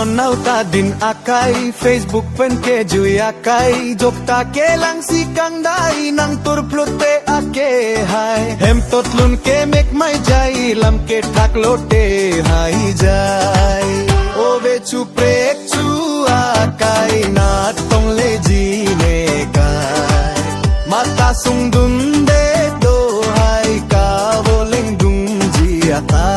nauta din akay Facebook pen ke jui akay jokta ke lang si kang dai nang turplote ake hai hem totlun ke mek mai jai lam ke taklote hai jai ove chuprek chu akai na tong le ji ne kai mata sung dun de do hai ka boleng dung ji atai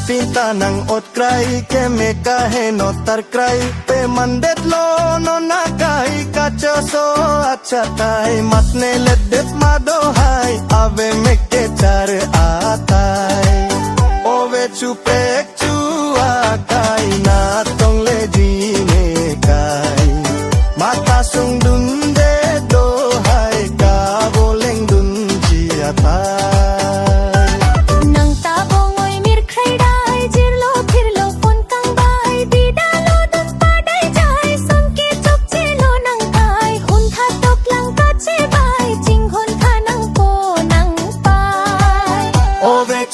Pinta nang ot krai ke me kahe no tar krai pe mandet lo no na kai kacha so acha tai matne let det mado hai ave me ke char atai ove chupek chu akai na tong le ji ne kai mata sung dun de do hai ka boleng dun ji atai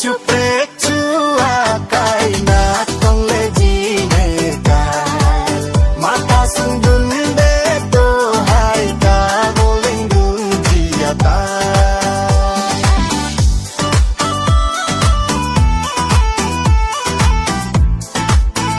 chuprek chu akai na tong le ji ne kai mata sung dun de do hai ka boleng dun ji atai